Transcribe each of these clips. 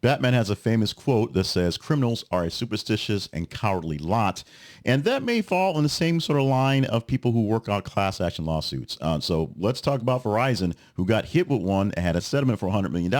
Batman has a famous quote that says, criminals are a superstitious and cowardly lot. And that may fall in the same sort of line of people who work on class action lawsuits. So let's talk about Verizon, who got hit with one and had a settlement for $100 million.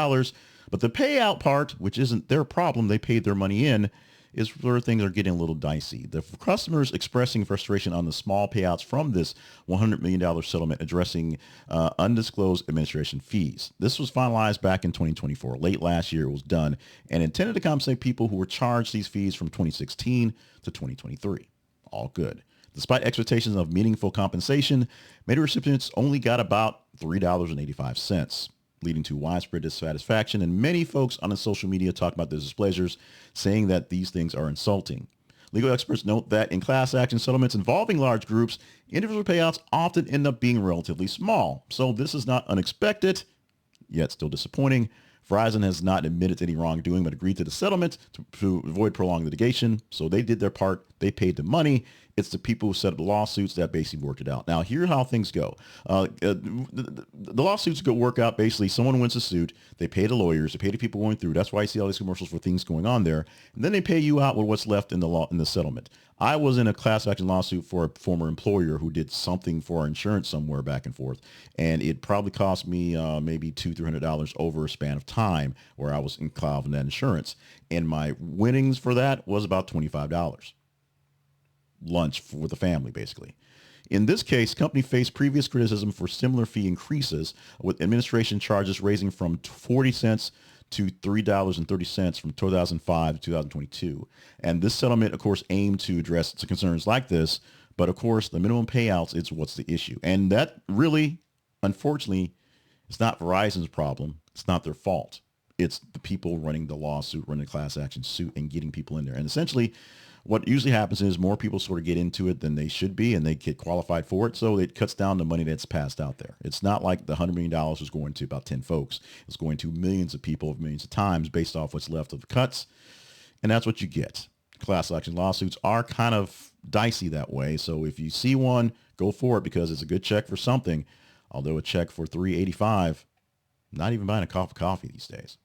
But the payout part, which isn't their problem, they paid their money in, is where things are getting a little dicey. The customers expressing frustration on the small payouts from this $100 million settlement addressing undisclosed administration fees. This was finalized back in 2024. Late last year it was done and intended to compensate people who were charged these fees from 2016 to 2023. All good. Despite expectations of meaningful compensation, many recipients only got about $3.85. Leading to widespread dissatisfaction, and many folks on the social media talk about their displeasures, saying that these things are insulting. Legal experts note that in class action settlements involving large groups, individual payouts often end up being relatively small. So this is not unexpected, yet still disappointing. Verizon has not admitted to any wrongdoing, but agreed to the settlement to avoid prolonged litigation. So they did their part. They paid the money. It's the people who set up the lawsuits that basically worked it out. Now, here's how things go. The lawsuits go work out. Basically, someone wins a suit. They pay the lawyers. They pay the people going through. That's why you see all these commercials for things going on there. And then they pay you out with what's left in the settlement. I was in a class action lawsuit for a former employer who did something for our insurance somewhere back and forth. And it probably cost me maybe $200-300 over a span of time where I was involved in that insurance. And my winnings for that was about $25. Lunch with the family, basically. In this case, company faced previous criticism for similar fee increases, with administration charges raising from 40 cents to $3.30 from 2005 to 2022. And this settlement, of course, aimed to address concerns like this. But of course, the minimum payouts is what's the issue. And that really, unfortunately, it's not Verizon's problem. It's not their fault. It's the people running the lawsuit, running the class action suit and getting people in there. And essentially, what usually happens is more people sort of get into it than they should be, and they get qualified for it. So it cuts down the money that's passed out there. It's not like the $100 million is going to about 10 folks. It's going to millions of people, millions of times based off what's left of the cuts. And that's what you get. Class action lawsuits are kind of dicey that way. So if you see one, go for it because it's a good check for something. Although a check for $3.85, not even buying a cup of coffee these days.